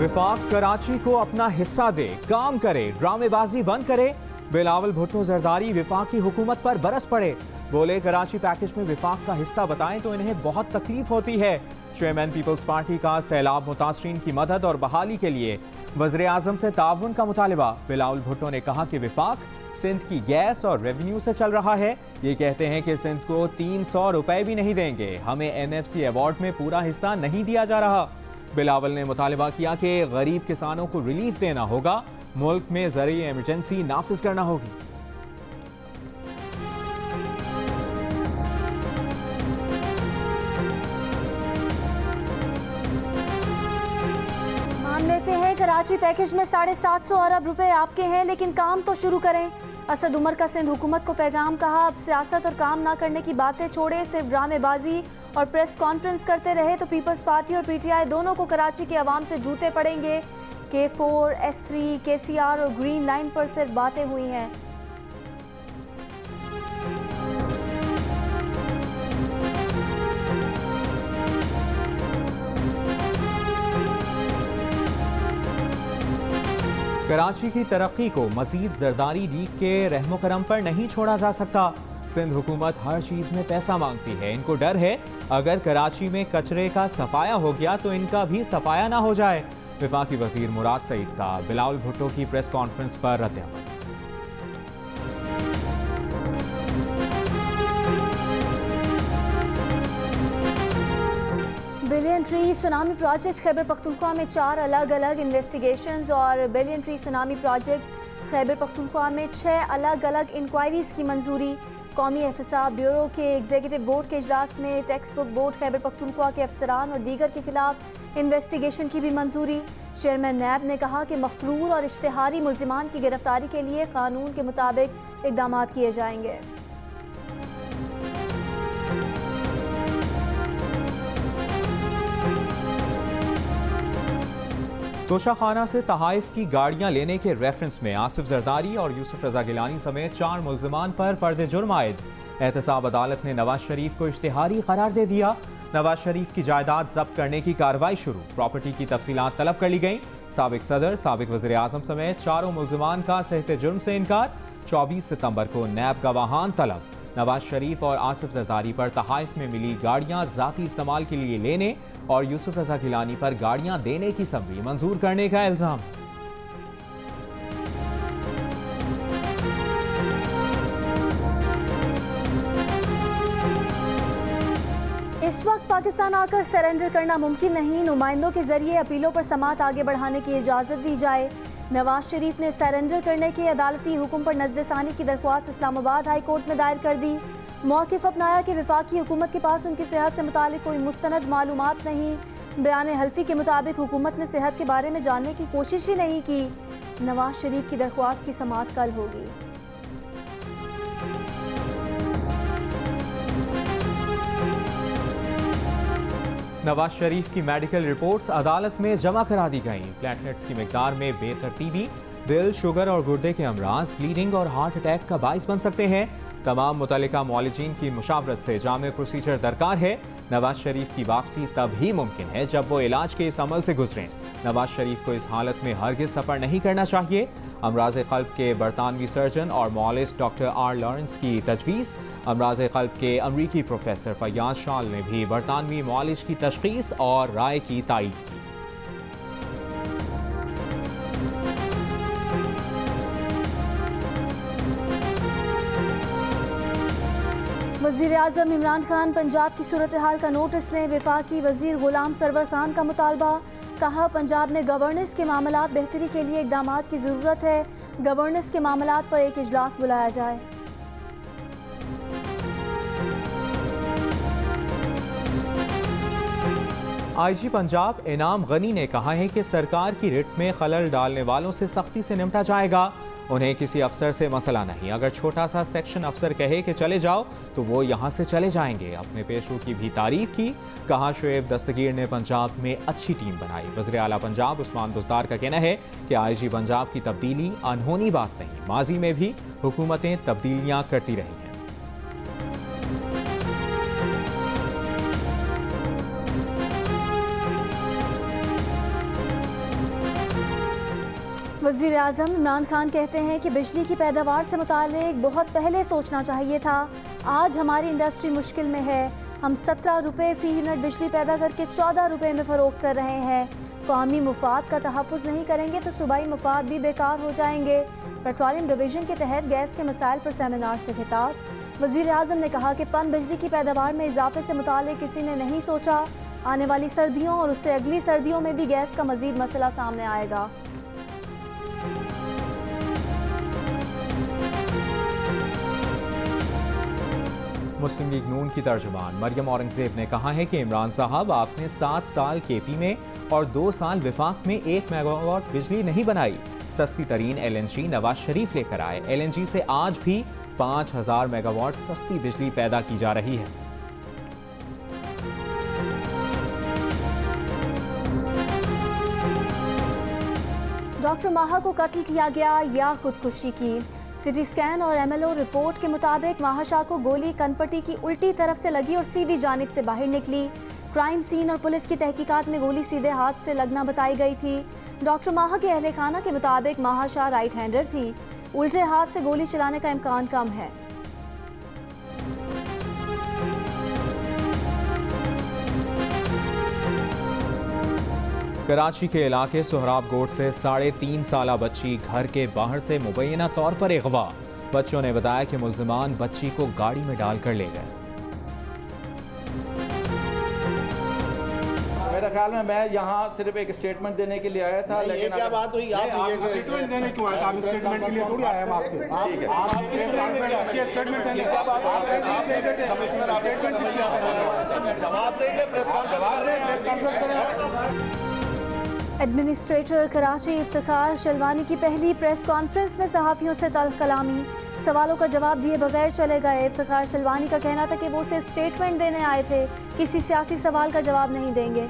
विफाक कराची को अपना हिस्सा दे, काम करे, ड्रामेबाजी बंद करे। बिलावल भुट्टो जरदारी विफाक की हुकूमत पर बरस पड़े। बोले कराची पैकेज में विफाक का हिस्सा बताएं तो इन्हें बहुत तकलीफ होती है। चेयरमैन पीपल्स पार्टी का सैलाब मुतासरीन की मदद और बहाली के लिए वज़ीर आज़म से ताउन का मुतालिबा। बिलावल भुट्टो ने कहा कि विफाक सिंध की गैस और रेवेन्यू से चल रहा है। ये कहते हैं कि सिंध को 300 रुपए भी नहीं देंगे, हमें NFC अवार्ड में पूरा हिस्सा नहीं दिया जा रहा। बिलावल ने मुतालिबा किया कि गरीब किसानों को रिलीफ देना होगा, मुल्क में ज़रूरी इमरजेंसी नाफिज करना होगी। मान लेते हैं कराची पैकेज में 750 अरब रुपए आपके हैं, लेकिन काम तो शुरू करें। असद उमर का सिंध हुकूमत को पैगाम, कहा अब सियासत और काम ना करने की बातें छोड़े, सिर्फ ड्रामेबाजी और प्रेस कॉन्फ्रेंस करते रहे तो पीपल्स पार्टी और PTI दोनों को कराची के अवाम से जूते पड़ेंगे। K4, S3, KCR और ग्रीन लाइन पर सिर्फ बातें हुई हैं। कराची की तरक्की को मजीद जरदारी लीग के रहमो करम पर नहीं छोड़ा जा सकता। सिंध हुकूमत हर चीज में पैसा मांगती है, इनको डर है अगर कराची में कचरे का सफाया हो गया तो इनका भी सफाया ना हो जाए। वफाकी वजीर मुराद सईद का बिलावल भुट्टो की प्रेस कॉन्फ्रेंस पर रद्द-ए-अमल। Billion tree tsunami project Khyber Pakhtunkhwa में 4 अलग अलग इन्वेस्टिगेशंस और billion tree tsunami project Khyber Pakhtunkhwa में 6 अलग अलग इंक्वायरीज की मंजूरी। कौमी एहतसाब ब्यूरो के एग्जीक्यूटिव बोर्ड के इजलास में text book board Khyber Pakhtunkhwa के अफसरान और दीगर के खिलाफ इन्वेस्टिगेशन की भी मंजूरी। चेयरमैन नैब ने कहा कि मफरूर और इश्तिहारी मुल्जिमान की गिरफ्तारी के लिए कानून के मुताबिक इक़दाम किए जाएंगे। तोशाखाना से तहाइफ की गाड़ियां लेने के रेफरेंस में आसिफ जरदारी और यूसुफ रजा गिलानी समेत 4 मुल्जिमान पर फर्द जुर्म आयद। एहतसाब अदालत ने नवाज शरीफ को इश्तिहारी करार दे दिया। नवाज शरीफ की जायदाद जब्त करने की कार्रवाई शुरू, प्रॉपर्टी की तफसीलात तलब कर ली गई। साबिक सदर, साबिक वज़ीर आज़म समेत 4 मुल्जिमान का सहते जुर्म से इनकार। 24 सितंबर को नैब गवाहान तलब। नवाज शरीफ और आसिफ जरदारी पर तहाइफ में मिली गाड़ियां जाती इस्तेमाल के लिए लेने और यूसुफ रजा गिलानी पर गाड़ियां देने की समरी मंजूर करने का इल्जाम। इस वक्त पाकिस्तान आकर सरेंडर करना मुमकिन नहीं, नुमाइंदों के जरिए अपीलों पर समात आगे बढ़ाने की इजाज़त दी जाए। नवाज शरीफ ने सरेंडर करने के अदालती हुक्म पर नजरसानी की दरख्वास्त इस्लामाबाद हाई कोर्ट में दायर कर दी। मौक़िफ़ अपनाया कि वफाकी हुकूमत के पास उनकी सेहत से मुतालिक कोई मुस्तनद मालूमात नहीं। बयान हल्फी के मुताबिक हुकूमत ने सेहत के बारे में जानने की कोशिश ही नहीं की। नवाज शरीफ की दरख्वास्त की समात कल होगी। नवाज शरीफ की मेडिकल रिपोर्ट्स अदालत में जमा करा दी गईं। प्लेटलेट्स की मिकदार में बेतरतीबी दिल, शुगर और गुर्दे के अमराज, ब्लीडिंग और हार्ट अटैक का बाइस बन सकते हैं। तमाम मुतल्लिका मौलिजीन की मुशावरत से जामे प्रोसीजर दरकार है। नवाज शरीफ की वापसी तब ही मुमकिन है जब वो इलाज के इस अमल से गुजरें। नवाज शरीफ को इस हालत में हरगिज़ सफ़र नहीं करना चाहिए। अमराज क़ल्ब के बरतानवी सर्जन और मॉलिस्ट डॉक्टर R. लॉरेंस की तजवीज़। अमराज क़ल्ब के अमरीकी प्रोफेसर फयाज शाल ने भी बरतानवी मॉलिज की तशख़ीस और राय की तायीद की। वज़ीर आज़म इमरान खान पंजाब की सूरत हाल का नोटिस लें। वफाकी वज़ीर गुलाम सरवर खान का मुतालबा, कहा पंजाब में गवर्नेंस के मामलात बेहतरी के लिए इक़दामात की ज़रूरत है। गवर्नेंस के मामलात पर एक इजलास बुलाया जाए। IG पंजाब इनाम गनी ने कहा है कि सरकार की रिट में खलल डालने वालों से सख्ती से निपटा जाएगा। उन्हें किसी अफसर से मसला नहीं, अगर छोटा सा सेक्शन अफसर कहे कि चले जाओ तो वो यहाँ से चले जाएंगे। अपने पेशरों की भी तारीफ की, कहा शुएब दस्तगीर ने पंजाब में अच्छी टीम बनाई। वज़ीर आला पंजाब उस्मान बुज़दार का कहना है कि IG पंजाब की तब्दीली अनहोनी बात नहीं, माजी में भी हुकूमतें तब्दीलियाँ करती रही हैं। वज़ीर आज़म इमरान खान कहते हैं कि बिजली की पैदावार से मुताल्लिक बहुत पहले सोचना चाहिए था। आज हमारी इंडस्ट्री मुश्किल में है। हम 17 रुपये फ़ी यूनिट बिजली पैदा करके 14 रुपये में फ़रोख्त कर रहे हैं। कौमी मुफाद का तहफ़्फ़ुज़ नहीं करेंगे तो सूबाई मुफाद भी बेकार हो जाएंगे। पेट्रोलियम डिवीज़न के तहत गैस के मसाइल पर सेमिनार से खिताब। वज़ीर आज़म ने कहा कि पन बिजली की पैदावार में इजाफे से मुताल्लिक किसी ने नहीं सोचा। आने वाली सर्दियों और उससे अगली सर्दियों में भी गैस का मज़ीद मसला सामने आएगा। मुस्लिम लीग नून की तर्जुमान मरियम औरंगजेब ने कहा है कि इमरान साहब आपने 7 साल केपी में और 2 साल विफाक में 1 मेगावाट बिजली नहीं बनाई। सस्ती तरीन LNG नवाज शरीफ लेकर आए। LNG से आज भी 5000 मेगावाट सस्ती बिजली पैदा की जा रही है। डॉक्टर माहा को कत्ल किया गया या खुदकुशी की। सिटी स्कैन और MLO रिपोर्ट के मुताबिक माहा शाह को गोली कनपट्टी की उल्टी तरफ से लगी और सीधी जानिब से बाहर निकली। क्राइम सीन और पुलिस की तहकीकात में गोली सीधे हाथ से लगना बताई गई थी। डॉक्टर माहा के अहले खाना के मुताबिक माहा शाह राइट हैंडर थी। उल्टे हाथ से गोली चलाने का इम्कान कम है। कराची के इलाके सोहराब गोट से 3.5 साला बच्ची घर के बाहर से मुबैना तौर पर अगवा। बच्चों ने बताया कि मुल्जिमान बच्ची को गाड़ी में डालकर ले गए। मेरे ख्याल में मैं यहाँ सिर्फ एक स्टेटमेंट देने के लिए आया था, लेकिन क्या बात हुई? आप स्टेटमेंट देने क्यों आए? आप स्टेटमेंट के लिए थोड़ी आए हम आपके। ठीक है, आप स्टेटमेंट देने जवाब देंगे, प्रेस कॉन्फ्रेंस करें। एडमिनिस्ट्रेटर कराची इफ्तिखार शलवानी की पहली प्रेस कॉन्फ्रेंस में सहाफ़ियों से तल्ख़ कलामी। सवालों का जवाब दिए बगैर चले गए। इफ्तिखार शलवानी का कहना था कि वो सिर्फ स्टेटमेंट देने आए थे, किसी सियासी सवाल का जवाब नहीं देंगे।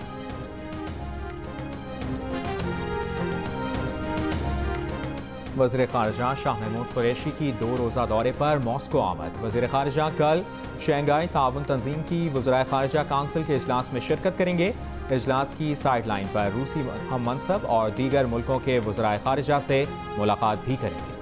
वज़ीर ख़ारिजा शाह महमूद कुरैशी की 2 रोज़ा दौरे पर मॉस्को आमद। वज़ीर ख़ारिजा कल शंघाई ताउन तंजीम की वज़राए ख़ारिजा काउंसिल के इजलास में शिरकत करेंगे। इजलास की साइड लाइन पर रूसी हम मनसब और दीगर मुल्कों के वज़राए ख़ारिजा से मुलाकात भी करेंगे।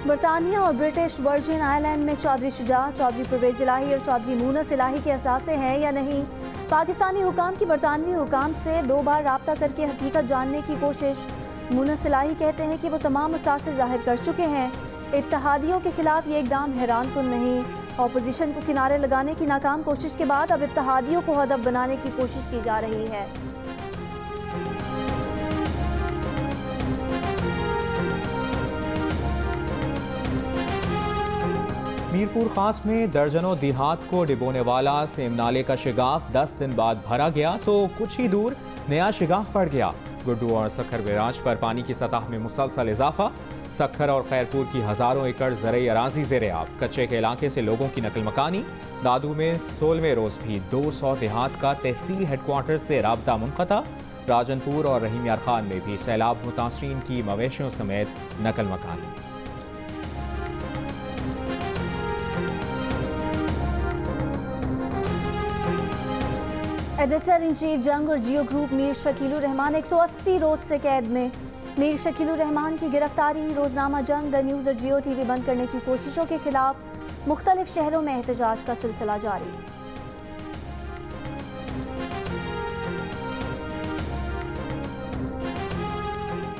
बरतानिया और ब्रिटिश वर्जिन आइलैंड में चौधरी शुजा, चौधरी परवेज़ इलाही और चौधरी मुनस इलाही के असासे हैं या नहीं। पाकिस्तानी हुकाम की बरतानवी हुकाम से 2 बार राब्ता करके हकीकत जानने की कोशिश। मुनस इलाही कहते हैं कि वो तमाम असासे जाहिर कर चुके हैं। इत्तेहादियों के खिलाफ ये इकदाम हैरान कुन नहीं। ऑपोजिशन को किनारे लगाने की नाकाम कोशिश के बाद अब इत्तेहादियों को हदफ बनाने की कोशिश की जा रही है। मीरपुर खास में दर्जनों देहात को डिबोने वाला सेम नाले का शिगाफ 10 दिन बाद भरा गया तो कुछ ही दूर नया शिगाफ पड़ गया। गुड्डू और सखर बैराज पर पानी की सतह में मुसलसल इजाफा। सखर और खैरपुर की हज़ारों एकड़ ज़रई अराज़ी ज़ेरे आब। कच्चे के इलाके से लोगों की नकल मकानी। दादू में 16वें रोज़ भी 200 देहात का तहसील हेडक्वार्टर से राब्ता मुनक़ता। राजनपुर और रहीम यार खान में भी सैलाब मुतासरीन की मवेशियों समेत नकल मकानी। एडिटर इन चीफ जंग और जियो ग्रुप मीर शकीलुर रहमान 180 रोज से कैद में। मीर शकीलुर रहमान की गिरफ्तारी, रोजनामा जंग, द न्यूज़ और जियो टीवी बंद करने की कोशिशों के खिलाफ मुख्तलिफ शहरों में एहतजाज का सिलसिला जारी।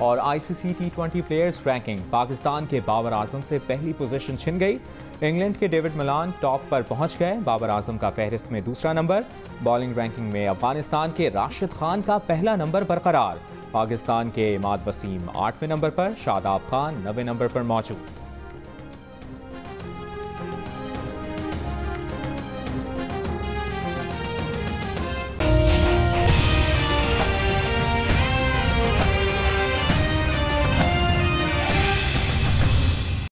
और ICC T20 players ranking, Pakistan के बाबर आजम से पहली पोजीशन छिन गई। इंग्लैंड के डेविड मिलान टॉप पर पहुंच गए। बाबर आजम का फहरिस्त में दूसरा नंबर। बॉलिंग रैंकिंग में अफगानिस्तान के राशिद खान का पहला नंबर बरकरार। पाकिस्तान के इमाद वसीम 8वें नंबर पर, शादाब खान 9वें नंबर पर मौजूद।